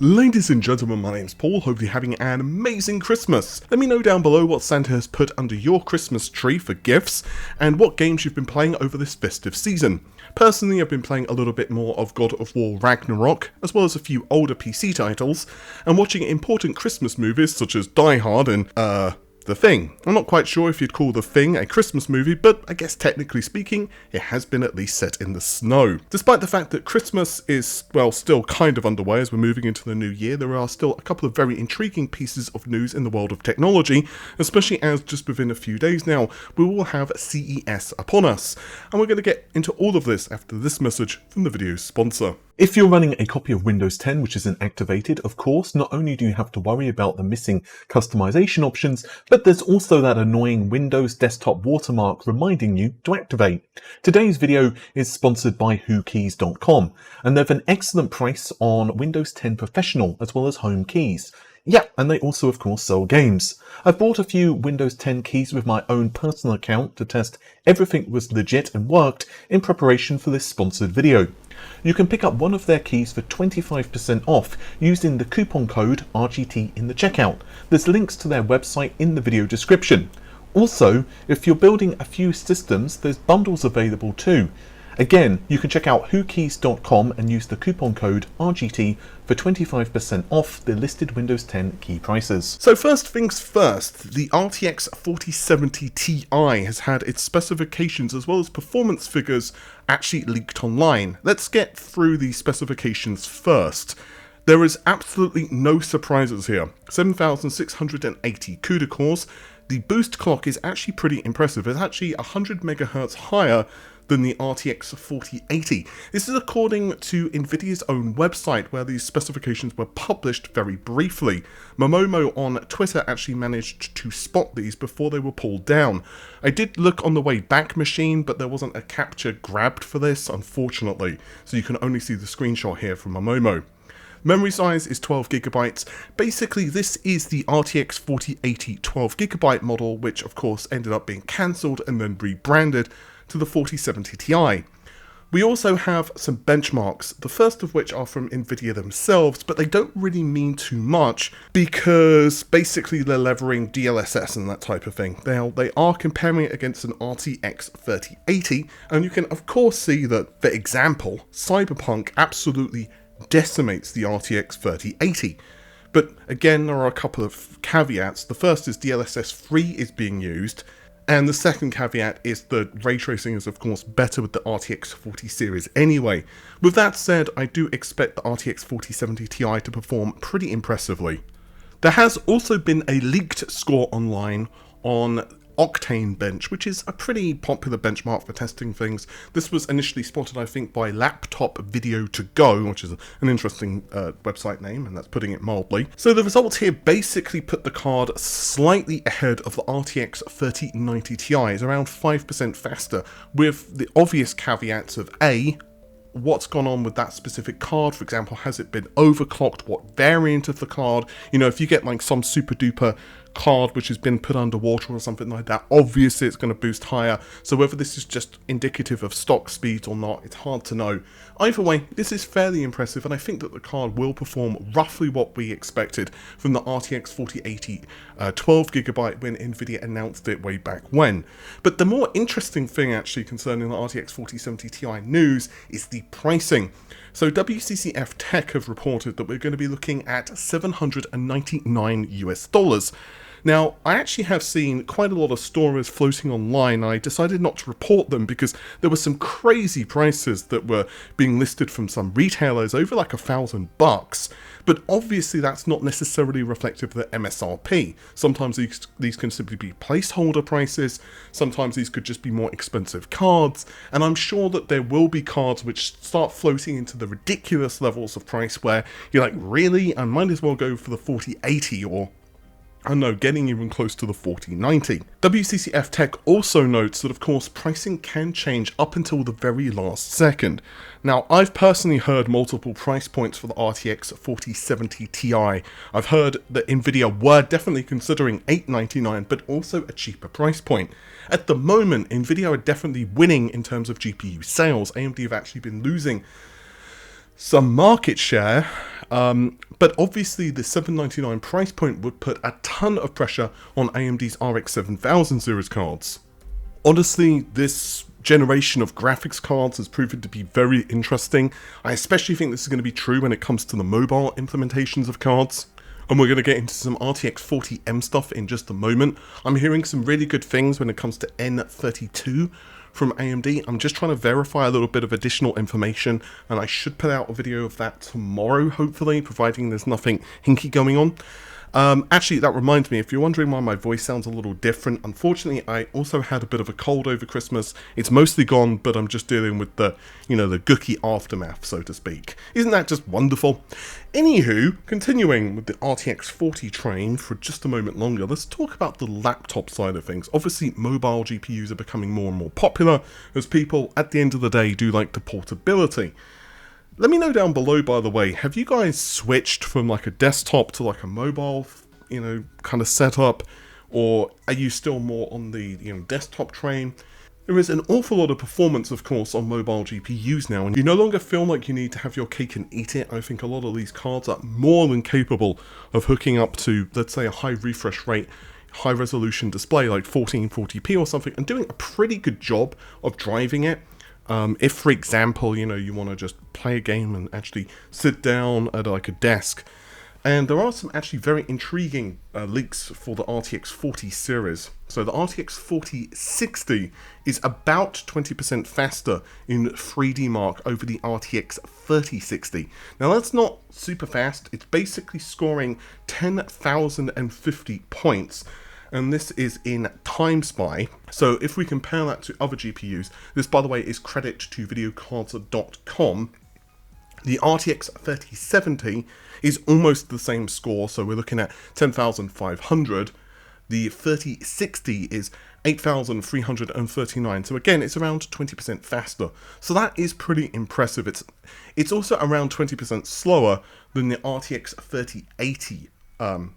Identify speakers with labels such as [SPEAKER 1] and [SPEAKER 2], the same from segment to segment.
[SPEAKER 1] Ladies and gentlemen, my name's Paul, hopefully having an amazing Christmas. Let me know down below what Santa has put under your Christmas tree for gifts, and what games you've been playing over this festive season. Personally, I've been playing a little bit more of God of War Ragnarok, as well as a few older PC titles, and watching important Christmas movies such as Die Hard and, The Thing. I'm not quite sure if you'd call The Thing a Christmas movie, but I guess technically speaking, it has been at least set in the snow. Despite the fact that Christmas is, well, still kind of underway as we're moving into the new year, there are still a couple of very intriguing pieces of news in the world of technology, especially as just within a few days now, we will have CES upon us. And we're going to get into all of this after this message from the video's sponsor.
[SPEAKER 2] If you're running a copy of Windows 10 which isn't activated, of course, not only do you have to worry about the missing customization options, but there's also that annoying Windows desktop watermark reminding you to activate. Today's video is sponsored by WhoKeys.com, and they have an excellent price on Windows 10 Professional as well as home keys. Yeah, and they also of course sell games. I've bought a few Windows 10 keys with my own personal account to test everything was legit and worked in preparation for this sponsored video. You can pick up one of their keys for 25% off using the coupon code RGT in the checkout. There's links to their website in the video description. Also, if you're building a few systems, there's bundles available too. Again, you can check out WhoKeys.com and use the coupon code RGT for 25% off the listed Windows 10 key prices.
[SPEAKER 1] So first things first, the RTX 4070 Ti has had its specifications as well as performance figures actually leaked online. Let's get through the specifications first. There is absolutely no surprises here. 7680 CUDA cores. The boost clock is actually pretty impressive. It's actually 100 MHz higher than the RTX 4080. This is according to Nvidia's own website, where these specifications were published very briefly. Momomo on Twitter actually managed to spot these before they were pulled down. I did look on the Wayback Machine, but there wasn't a capture grabbed for this, unfortunately, so you can only see the screenshot here from Momomo. Memory size is 12GB. Basically, this is the RTX 4080 12GB model, which of course ended up being cancelled and then rebranded to the 4070 Ti. We also have some benchmarks, the first of which are from Nvidia themselves, but they don't really mean too much because basically they're leveraging DLSS and that type of thing. They are comparing it against an RTX 3080, and you can of course see that, for example, Cyberpunk absolutely decimates the RTX 3080. But again, there are a couple of caveats. The first is DLSS 3 is being used, and the second caveat is that ray tracing is of course better with the RTX 40 series anyway. With that said, I do expect the RTX 4070 Ti to perform pretty impressively. There has also been a leaked score online on Octane Bench, which is a pretty popular benchmark for testing things. This was initially spotted, I think, by Laptop Video To Go, which is an interesting website name, and that's putting it mildly. So the results here basically put the card slightly ahead of the RTX 3090 Ti, is around 5% faster, with the obvious caveats of A, what's gone on with that specific card. For example, has it been overclocked? What variant of the card? You know, if you get like some super duper card which has been put underwater or something like that, obviously it's going to boost higher. So whether this is just indicative of stock speeds or not, it's hard to know. Either way, this is fairly impressive, and I think that the card will perform roughly what we expected from the RTX 4080 12GB when Nvidia announced it way back when. But the more interesting thing actually concerning the RTX 4070 Ti news is the pricing. So WCCF Tech have reported that we're going to be looking at $799 US. Now, I actually have seen quite a lot of stories floating online. I decided not to report them because there were some crazy prices that were being listed from some retailers, over like $1,000. But obviously that's not necessarily reflective of the MSRP. Sometimes these can simply be placeholder prices, sometimes these could just be more expensive cards, and I'm sure that there will be cards which start floating into the ridiculous levels of price where you're like, really? I might as well go for the 4080 or I don't know, getting even close to the 4090. WCCF Tech also notes that of course pricing can change up until the very last second. Now, I've personally heard multiple price points for the RTX 4070 Ti. I've heard that Nvidia were definitely considering $899, but also a cheaper price point. At the moment, Nvidia are definitely winning in terms of GPU sales. AMD have actually been losing some market share, But obviously the $799 price point would put a ton of pressure on AMD's RX 7000 series cards. Honestly, this generation of graphics cards has proven to be very interesting. I especially think this is going to be true when it comes to the mobile implementations of cards. And we're going to get into some RTX 40M stuff in just a moment. I'm hearing some really good things when it comes to N32 from AMD. I'm just trying to verify a little bit of additional information, and I should put out a video of that tomorrow, hopefully, providing there's nothing hinky going on. Actually, that reminds me, if you're wondering why my voice sounds a little different, unfortunately, I also had a bit of a cold over Christmas. It's mostly gone, but I'm just dealing with the, the gooky aftermath, so to speak. Isn't that just wonderful? Anywho, continuing with the RTX 40 train for just a moment longer, let's talk about the laptop side of things. Obviously, mobile GPUs are becoming more and more popular, as people, at the end of the day, do like the portability. Let me know down below, by the way, have you guys switched from like a desktop to like a mobile, kind of setup, or are you still more on the, desktop train? There is an awful lot of performance, of course, on mobile GPUs now, and you no longer feel like you need to have your cake and eat it. I think a lot of these cards are more than capable of hooking up to, let's say, a high refresh rate, high resolution display like 1440p or something, and doing a pretty good job of driving it. If, for example, you want to just play a game and actually sit down at like a desk. And there are some actually very intriguing leaks for the RTX 40 series. So the RTX 4060 is about 20% faster in 3D Mark over the RTX 3060. Now that's not super fast, it's basically scoring 10,050 points. And this is in TimeSpy. So if we compare that to other GPUs, this, by the way, is credit to videocards.com. The RTX 3070 is almost the same score, so we're looking at 10,500. The 3060 is 8,339. So again, it's around 20% faster. So that is pretty impressive. It's also around 20% slower than the RTX 3080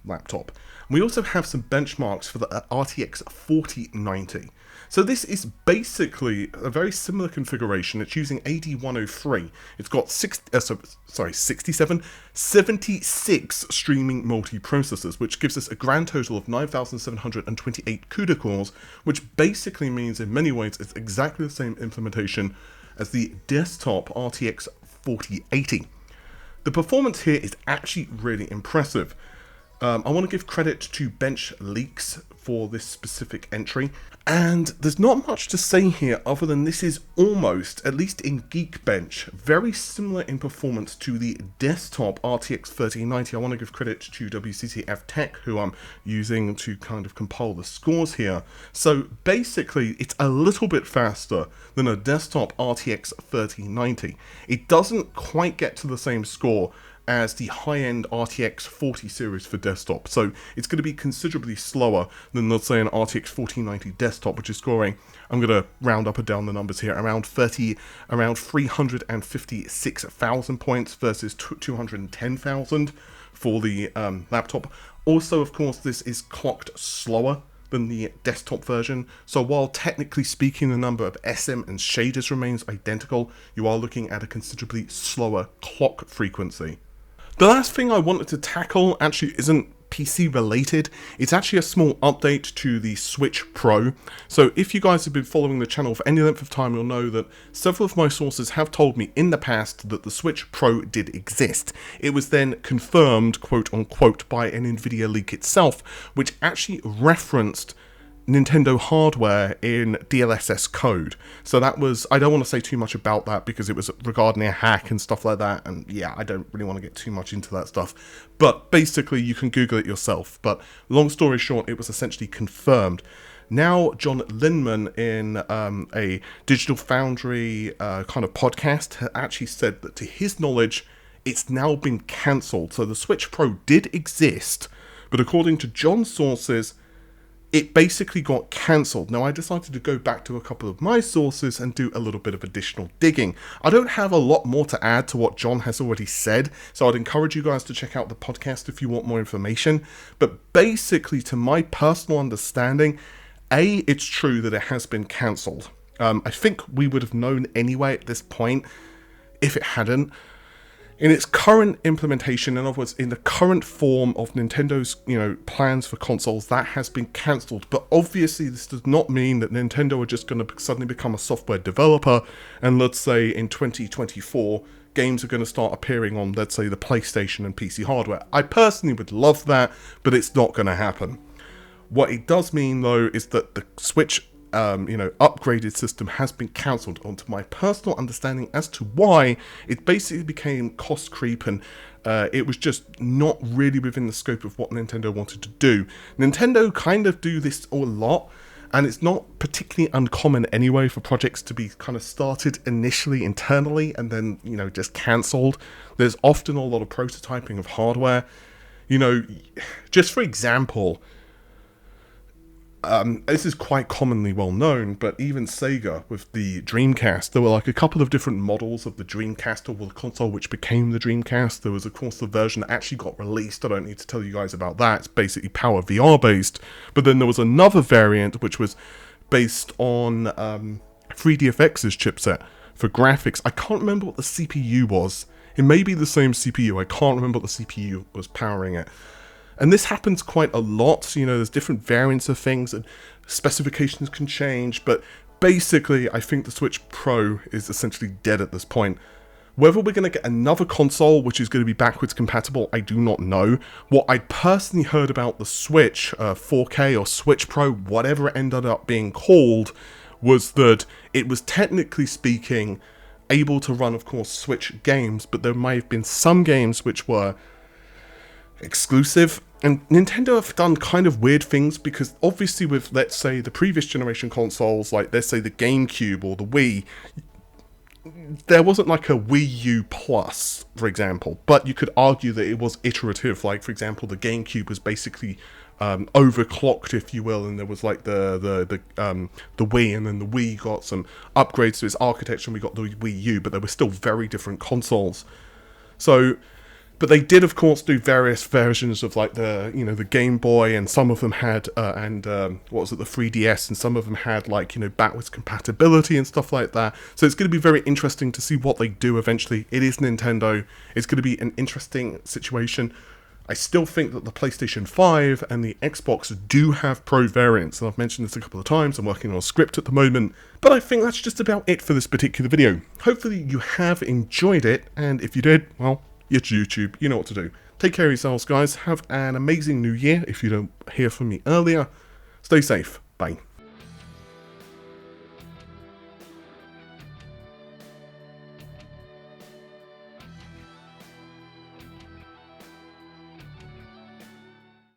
[SPEAKER 1] laptop. We also have some benchmarks for the RTX 4090. So this is basically a very similar configuration. It's using AD103. It's got 76 streaming multi-processors, which gives us a grand total of 9,728 CUDA cores, which basically means in many ways it's exactly the same implementation as the desktop RTX 4080. The performance here is actually really impressive. I want to give credit to Bench Leaks for this specific entry, and there's not much to say here other than this is almost, at least in Geekbench, very similar in performance to the desktop RTX 3090. I want to give credit to WCCF Tech, who I'm using to kind of compile the scores here. So basically, it's a little bit faster than a desktop RTX 3090. It doesn't quite get to the same score as the high-end RTX 40 series for desktop, so it's going to be considerably slower than, let's say, an RTX 4090 desktop, which is scoring, I'm going to round up and down the numbers here, around 356,000 points versus 210,000 for the laptop. Also, of course, this is clocked slower than the desktop version, so while technically speaking the number of SM and shaders remains identical, you are looking at a considerably slower clock frequency. The last thing I wanted to tackle actually isn't PC related. It's actually a small update to the Switch Pro. So if you guys have been following the channel for any length of time, you'll know that several of my sources have told me in the past that the Switch Pro did exist. It was then confirmed, quote unquote, by an Nvidia leak itself, which actually referenced Nintendo hardware in DLSS code. So that was, I don't want to say too much about that because it was regarding a hack and stuff like that, and yeah, I don't really want to get too much into that stuff, but basically you can Google it yourself. But long story short, it was essentially confirmed. Now John Linman in a Digital Foundry kind of podcast had actually said that to his knowledge it's now been cancelled. So the Switch Pro did exist, but according to John's sources, it basically got cancelled. Now I decided to go back to a couple of my sources and do a little bit of additional digging. I don't have a lot more to add to what John has already said, so I'd encourage you guys to check out the podcast if you want more information. But basically, to my personal understanding, it's true that it has been cancelled. I think we would have known anyway at this point if it hadn't. in its current implementation, in other words, in the current form of Nintendo's, plans for consoles, that has been cancelled. But obviously, this does not mean that Nintendo are just going to suddenly become a software developer, and let's say in 2024, games are going to start appearing on, let's say, the PlayStation and PC hardware. I personally would love that, but it's not going to happen. What it does mean, though, is that the Switch upgraded system has been cancelled. Onto my personal understanding as to why, it basically became cost creep, and it was just not really within the scope of what Nintendo wanted to do. Nintendo kind of do this a lot, and it's not particularly uncommon anyway for projects to be kind of started initially internally and then, just cancelled. There's often a lot of prototyping of hardware. Just for example, this is quite commonly well known, but even Sega with the Dreamcast, there were like a couple of different models of the Dreamcast or the console which became the Dreamcast. There was of course the version that actually got released. I don't need to tell you guys about that. It's basically Power VR based. But then there was another variant which was based on 3DFX's chipset for graphics. I can't remember what the CPU was. It may be the same CPU. I can't remember what the CPU was powering it. And this happens quite a lot. There's different variants of things and specifications can change, but basically I think the Switch Pro is essentially dead at this point. Whether we're going to get another console which is going to be backwards compatible, I do not know. What I personally heard about the Switch 4K or Switch Pro, whatever it ended up being called, was that it was technically speaking able to run, of course, Switch games, but there may have been some games which were exclusive. And Nintendo have done kind of weird things, because obviously with, let's say, the previous generation consoles, like let's say the GameCube or the Wii, there wasn't like a Wii U Plus, for example, but you could argue that it was iterative. Like, for example, the GameCube was basically overclocked, if you will, and there was like the Wii, and then the Wii got some upgrades to its architecture, and we got the Wii U, but they were still very different consoles. So, but they did, of course, do various versions of like the Game Boy, and some of them had the 3DS, and some of them had like backwards compatibility and stuff like that. So it's going to be very interesting to see what they do eventually. It is Nintendo. It's going to be an interesting situation. I still think that the PlayStation 5 and the Xbox do have Pro variants, and I've mentioned this a couple of times. I'm working on a script at the moment, but I think that's just about it for this particular video. Hopefully you have enjoyed it, and if you did, well, it's YouTube, you know what to do. Take care of yourselves, guys. Have an amazing new year if you don't hear from me earlier. Stay safe. Bye.